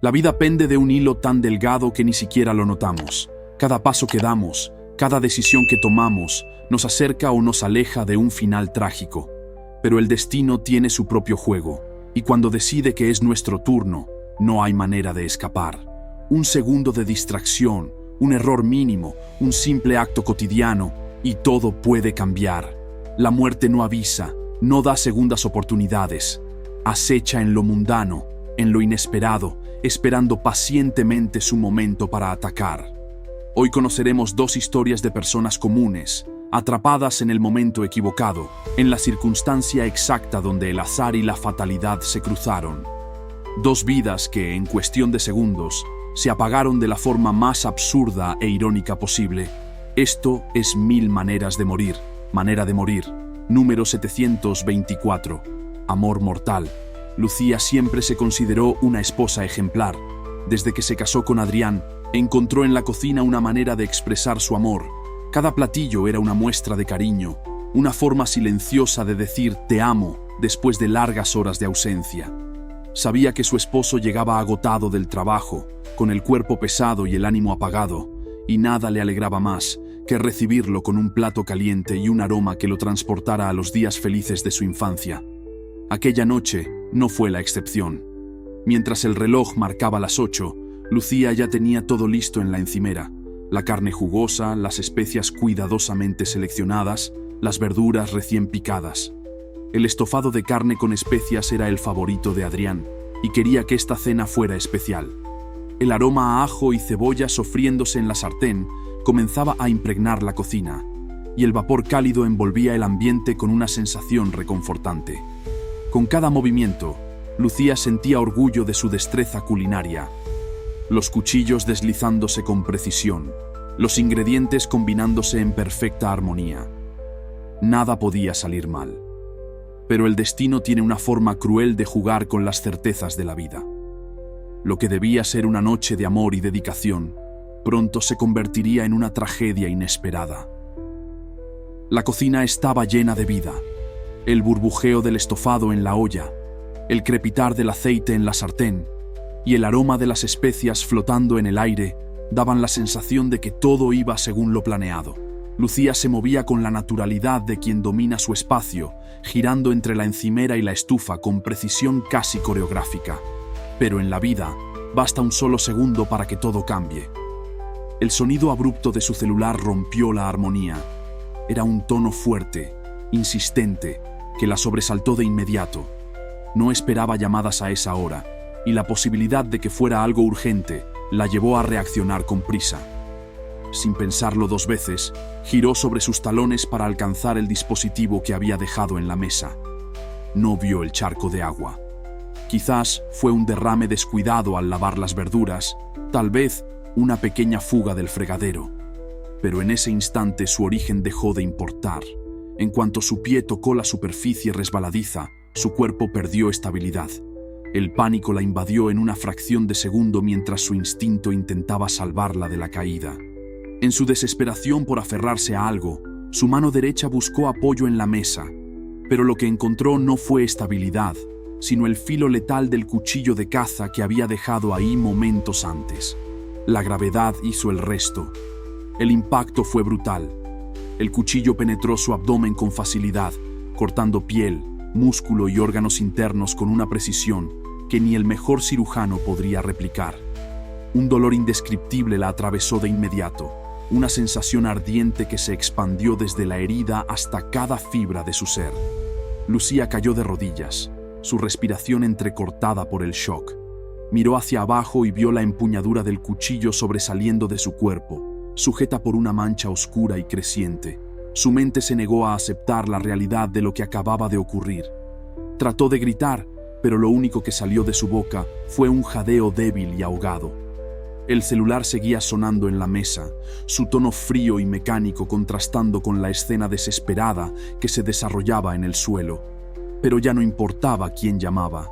La vida pende de un hilo tan delgado que ni siquiera lo notamos. Cada paso que damos, cada decisión que tomamos, nos acerca o nos aleja de un final trágico. Pero el destino tiene su propio juego, y cuando decide que es nuestro turno, no hay manera de escapar. Un segundo de distracción, un error mínimo, un simple acto cotidiano, y todo puede cambiar. La muerte no avisa, no da segundas oportunidades. Acecha en lo mundano, en lo inesperado, esperando pacientemente su momento para atacar. Hoy conoceremos dos historias de personas comunes, atrapadas en el momento equivocado, en la circunstancia exacta donde el azar y la fatalidad se cruzaron. Dos vidas que, en cuestión de segundos, se apagaron de la forma más absurda e irónica posible. Esto es Mil maneras de morir, manera de morir, número 724, amor mortal. Lucía siempre se consideró una esposa ejemplar. Desde que se casó con Adrián, encontró en la cocina una manera de expresar su amor. Cada platillo era una muestra de cariño, una forma silenciosa de decir «te amo» después de largas horas de ausencia. Sabía que su esposo llegaba agotado del trabajo, con el cuerpo pesado y el ánimo apagado, y nada le alegraba más que recibirlo con un plato caliente y un aroma que lo transportara a los días felices de su infancia. Aquella noche no fue la excepción. Mientras el reloj marcaba las 8, Lucía ya tenía todo listo en la encimera. La carne jugosa, las especias cuidadosamente seleccionadas, las verduras recién picadas. El estofado de carne con especias era el favorito de Adrián, y quería que esta cena fuera especial. El aroma a ajo y cebolla sofriéndose en la sartén comenzaba a impregnar la cocina, y el vapor cálido envolvía el ambiente con una sensación reconfortante. Con cada movimiento, Lucía sentía orgullo de su destreza culinaria. Los cuchillos deslizándose con precisión, los ingredientes combinándose en perfecta armonía. Nada podía salir mal. Pero el destino tiene una forma cruel de jugar con las certezas de la vida. Lo que debía ser una noche de amor y dedicación, pronto se convertiría en una tragedia inesperada. La cocina estaba llena de vida. El burbujeo del estofado en la olla, el crepitar del aceite en la sartén y el aroma de las especias flotando en el aire daban la sensación de que todo iba según lo planeado. Lucía se movía con la naturalidad de quien domina su espacio, girando entre la encimera y la estufa con precisión casi coreográfica. Pero en la vida, basta un solo segundo para que todo cambie. El sonido abrupto de su celular rompió la armonía. Era un tono fuerte, insistente, que la sobresaltó de inmediato. No esperaba llamadas a esa hora, y la posibilidad de que fuera algo urgente la llevó a reaccionar con prisa. Sin pensarlo dos veces, giró sobre sus talones para alcanzar el dispositivo que había dejado en la mesa. No vio el charco de agua. Quizás fue un derrame descuidado al lavar las verduras, tal vez una pequeña fuga del fregadero. Pero en ese instante su origen dejó de importar. En cuanto su pie tocó la superficie resbaladiza, su cuerpo perdió estabilidad. El pánico la invadió en una fracción de segundo mientras su instinto intentaba salvarla de la caída. En su desesperación por aferrarse a algo, su mano derecha buscó apoyo en la mesa, pero lo que encontró no fue estabilidad, sino el filo letal del cuchillo de caza que había dejado ahí momentos antes. La gravedad hizo el resto. El impacto fue brutal. El cuchillo penetró su abdomen con facilidad, cortando piel, músculo y órganos internos con una precisión que ni el mejor cirujano podría replicar. Un dolor indescriptible la atravesó de inmediato, una sensación ardiente que se expandió desde la herida hasta cada fibra de su ser. Lucía cayó de rodillas, su respiración entrecortada por el shock. Miró hacia abajo y vio la empuñadura del cuchillo sobresaliendo de su cuerpo, sujeta por una mancha oscura y creciente. Su mente se negó a aceptar la realidad de lo que acababa de ocurrir. Trató de gritar, pero lo único que salió de su boca fue un jadeo débil y ahogado. El celular seguía sonando en la mesa, su tono frío y mecánico contrastando con la escena desesperada que se desarrollaba en el suelo. Pero ya no importaba quién llamaba.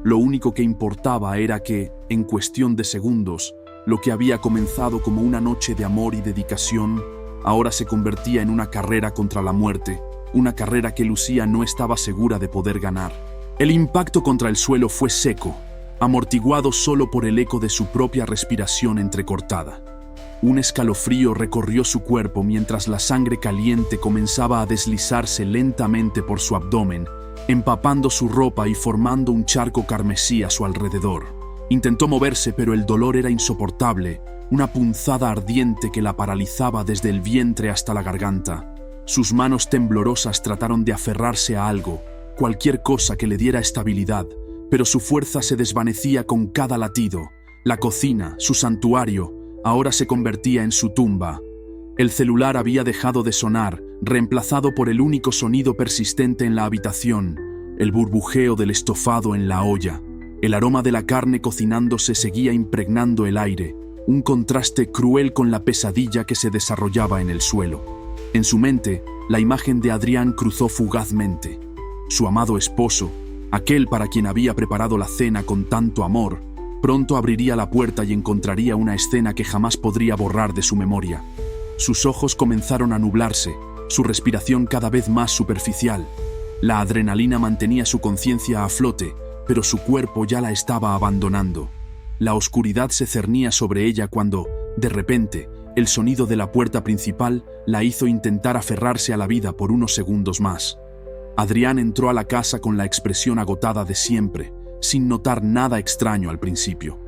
Lo único que importaba era que, en cuestión de segundos, lo que había comenzado como una noche de amor y dedicación, ahora se convertía en una carrera contra la muerte, una carrera que Lucía no estaba segura de poder ganar. El impacto contra el suelo fue seco, amortiguado solo por el eco de su propia respiración entrecortada. Un escalofrío recorrió su cuerpo mientras la sangre caliente comenzaba a deslizarse lentamente por su abdomen, empapando su ropa y formando un charco carmesí a su alrededor. Intentó moverse, pero el dolor era insoportable, una punzada ardiente que la paralizaba desde el vientre hasta la garganta. Sus manos temblorosas trataron de aferrarse a algo, cualquier cosa que le diera estabilidad, pero su fuerza se desvanecía con cada latido. La cocina, su santuario, ahora se convertía en su tumba. El celular había dejado de sonar, reemplazado por el único sonido persistente en la habitación, el burbujeo del estofado en la olla. El aroma de la carne cocinándose seguía impregnando el aire, un contraste cruel con la pesadilla que se desarrollaba en el suelo. En su mente, la imagen de Adrián cruzó fugazmente. Su amado esposo, aquel para quien había preparado la cena con tanto amor, pronto abriría la puerta y encontraría una escena que jamás podría borrar de su memoria. Sus ojos comenzaron a nublarse, su respiración cada vez más superficial. La adrenalina mantenía su conciencia a flote, pero su cuerpo ya la estaba abandonando. La oscuridad se cernía sobre ella cuando, de repente, el sonido de la puerta principal la hizo intentar aferrarse a la vida por unos segundos más. Adrián entró a la casa con la expresión agotada de siempre, sin notar nada extraño al principio.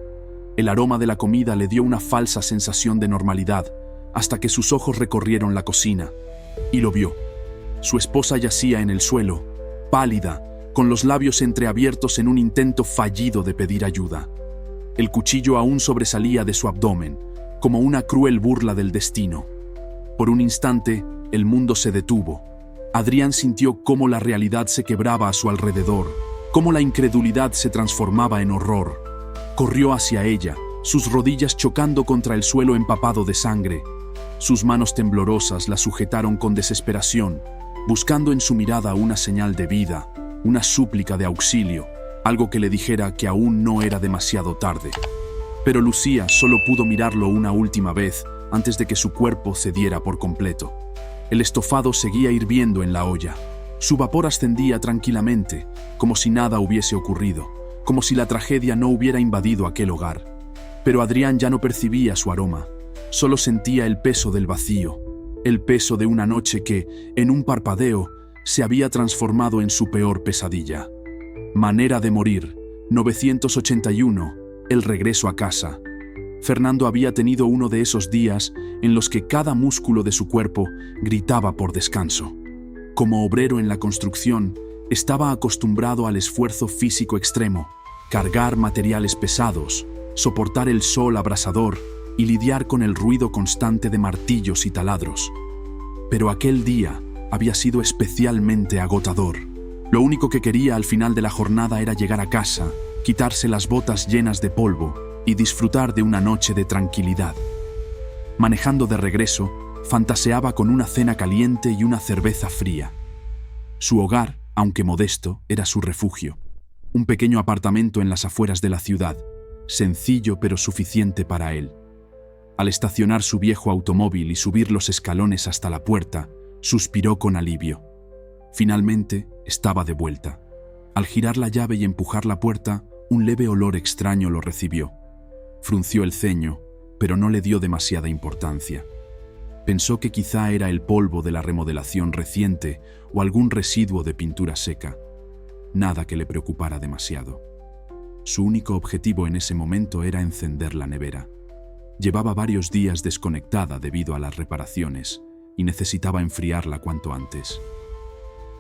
El aroma de la comida le dio una falsa sensación de normalidad, hasta que sus ojos recorrieron la cocina, y lo vio. Su esposa yacía en el suelo, pálida, con los labios entreabiertos en un intento fallido de pedir ayuda. El cuchillo aún sobresalía de su abdomen, como una cruel burla del destino. Por un instante, el mundo se detuvo. Adrián sintió cómo la realidad se quebraba a su alrededor, cómo la incredulidad se transformaba en horror. Corrió hacia ella, sus rodillas chocando contra el suelo empapado de sangre. Sus manos temblorosas la sujetaron con desesperación, buscando en su mirada una señal de vida, una súplica de auxilio, algo que le dijera que aún no era demasiado tarde. Pero Lucía solo pudo mirarlo una última vez antes de que su cuerpo cediera por completo. El estofado seguía hirviendo en la olla. Su vapor ascendía tranquilamente, como si nada hubiese ocurrido, como si la tragedia no hubiera invadido aquel hogar. Pero Adrián ya no percibía su aroma, solo sentía el peso del vacío, el peso de una noche que, en un parpadeo, se había transformado en su peor pesadilla. Manera de morir, 981, el regreso a casa. Fernando había tenido uno de esos días en los que cada músculo de su cuerpo gritaba por descanso. Como obrero en la construcción, estaba acostumbrado al esfuerzo físico extremo, cargar materiales pesados, soportar el sol abrasador y lidiar con el ruido constante de martillos y taladros. Pero aquel día había sido especialmente agotador. Lo único que quería al final de la jornada era llegar a casa, quitarse las botas llenas de polvo y disfrutar de una noche de tranquilidad. Manejando de regreso, fantaseaba con una cena caliente y una cerveza fría. Su hogar, aunque modesto, era su refugio. Un pequeño apartamento en las afueras de la ciudad, sencillo pero suficiente para él. Al estacionar su viejo automóvil y subir los escalones hasta la puerta, suspiró con alivio. Finalmente, estaba de vuelta. Al girar la llave y empujar la puerta, un leve olor extraño lo recibió. Frunció el ceño, pero no le dio demasiada importancia. Pensó que quizá era el polvo de la remodelación reciente o algún residuo de pintura seca. Nada que le preocupara demasiado. Su único objetivo en ese momento era encender la nevera. Llevaba varios días desconectada debido a las reparaciones y necesitaba enfriarla cuanto antes.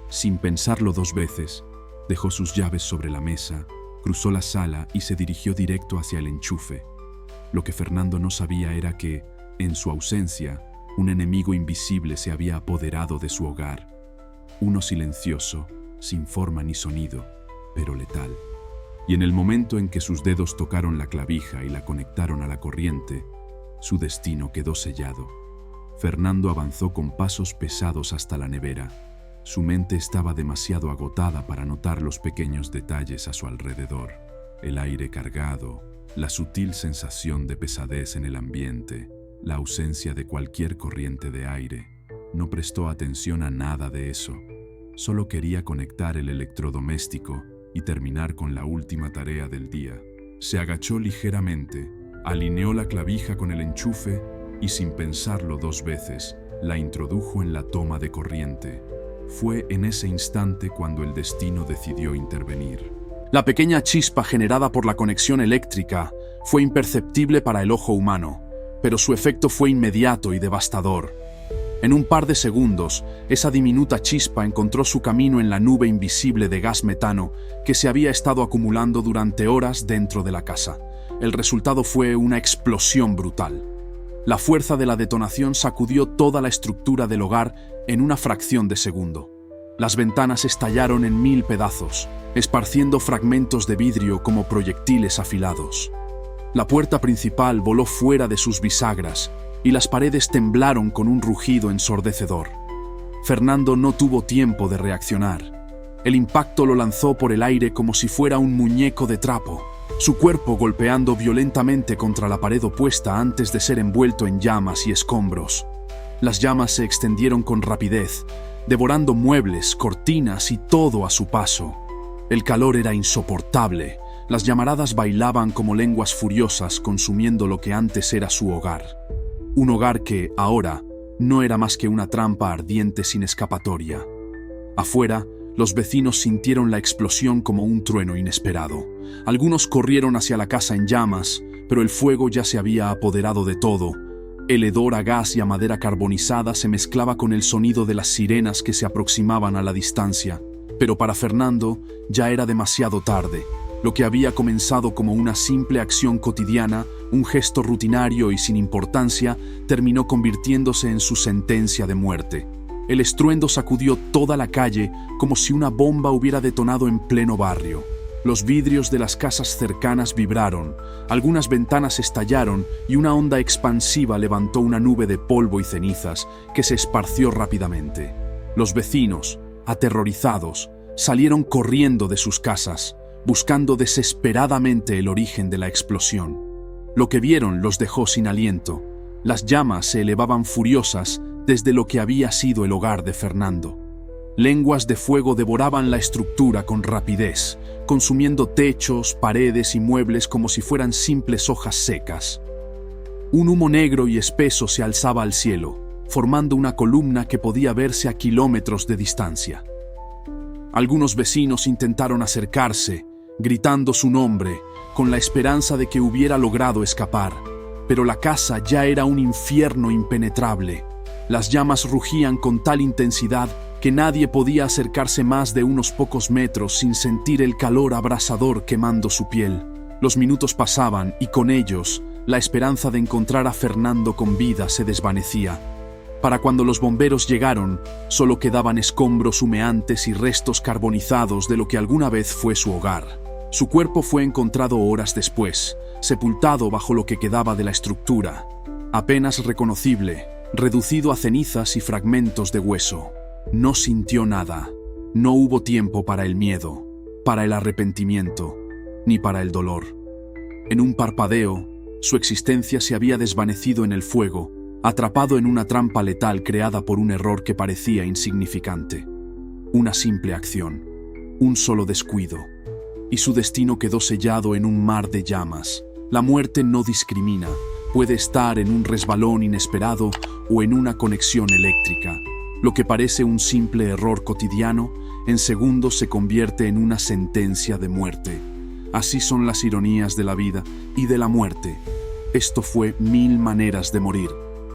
Sin pensarlo dos veces, dejó sus llaves sobre la mesa, cruzó la sala y se dirigió directo hacia el enchufe. Lo que Fernando no sabía era que, en su ausencia, un enemigo invisible se había apoderado de su hogar. Uno silencioso, sin forma ni sonido, pero letal. Y en el momento en que sus dedos tocaron la clavija y la conectaron a la corriente, su destino quedó sellado. Fernando avanzó con pasos pesados hasta la nevera. Su mente estaba demasiado agotada para notar los pequeños detalles a su alrededor. El aire cargado, la sutil sensación de pesadez en el ambiente, la ausencia de cualquier corriente de aire. No prestó atención a nada de eso. Solo quería conectar el electrodoméstico y terminar con la última tarea del día, Se agachó ligeramente, alineó la clavija con el enchufe y, sin pensarlo 2 veces, la introdujo en la toma de corriente. Fue en ese instante cuando el destino decidió intervenir. La pequeña chispa generada por la conexión eléctrica fue imperceptible para el ojo humano, pero su efecto fue inmediato y devastador. En un par de segundos, esa diminuta chispa encontró su camino en la nube invisible de gas metano que se había estado acumulando durante horas dentro de la casa. El resultado fue una explosión brutal. La fuerza de la detonación sacudió toda la estructura del hogar en una fracción de segundo. Las ventanas estallaron en 1000 pedazos, esparciendo fragmentos de vidrio como proyectiles afilados. La puerta principal voló fuera de sus bisagras y las paredes temblaron con un rugido ensordecedor. Fernando no tuvo tiempo de reaccionar. El impacto lo lanzó por el aire como si fuera un muñeco de trapo, su cuerpo golpeando violentamente contra la pared opuesta antes de ser envuelto en llamas y escombros. Las llamas se extendieron con rapidez, devorando muebles, cortinas y todo a su paso. El calor era insoportable. Las llamaradas bailaban como lenguas furiosas consumiendo lo que antes era su hogar. Un hogar que, ahora, no era más que una trampa ardiente sin escapatoria. Afuera, los vecinos sintieron la explosión como un trueno inesperado. Algunos corrieron hacia la casa en llamas, pero el fuego ya se había apoderado de todo. El hedor a gas y a madera carbonizada se mezclaba con el sonido de las sirenas que se aproximaban a la distancia. Pero para Fernando ya era demasiado tarde. Lo que había comenzado como una simple acción cotidiana, un gesto rutinario y sin importancia, terminó convirtiéndose en su sentencia de muerte. El estruendo sacudió toda la calle como si una bomba hubiera detonado en pleno barrio. Los vidrios de las casas cercanas vibraron, algunas ventanas estallaron y una onda expansiva levantó una nube de polvo y cenizas que se esparció rápidamente. Los vecinos, aterrorizados, salieron corriendo de sus casas, buscando desesperadamente el origen de la explosión. Lo que vieron los dejó sin aliento. Las llamas se elevaban furiosas desde lo que había sido el hogar de Fernando. Lenguas de fuego devoraban la estructura con rapidez, consumiendo techos, paredes y muebles como si fueran simples hojas secas. Un humo negro y espeso se alzaba al cielo, formando una columna que podía verse a kilómetros de distancia. Algunos vecinos intentaron acercarse, gritando su nombre, con la esperanza de que hubiera logrado escapar, pero la casa ya era un infierno impenetrable. Las llamas rugían con tal intensidad que nadie podía acercarse más de unos pocos metros sin sentir el calor abrasador quemando su piel. Los minutos pasaban y con ellos, la esperanza de encontrar a Fernando con vida se desvanecía. Para cuando los bomberos llegaron, solo quedaban escombros humeantes y restos carbonizados de lo que alguna vez fue su hogar. Su cuerpo fue encontrado horas después, sepultado bajo lo que quedaba de la estructura, apenas reconocible, reducido a cenizas y fragmentos de hueso. No sintió nada. No hubo tiempo para el miedo, para el arrepentimiento, ni para el dolor. En un parpadeo, su existencia se había desvanecido en el fuego, atrapado en una trampa letal creada por un error que parecía insignificante. Una simple acción, un solo descuido, y su destino quedó sellado en un mar de llamas. La muerte no discrimina, puede estar en un resbalón inesperado o en una conexión eléctrica. Lo que parece un simple error cotidiano, en segundos se convierte en una sentencia de muerte. Así son las ironías de la vida y de la muerte. Esto fue 1000 maneras de morir.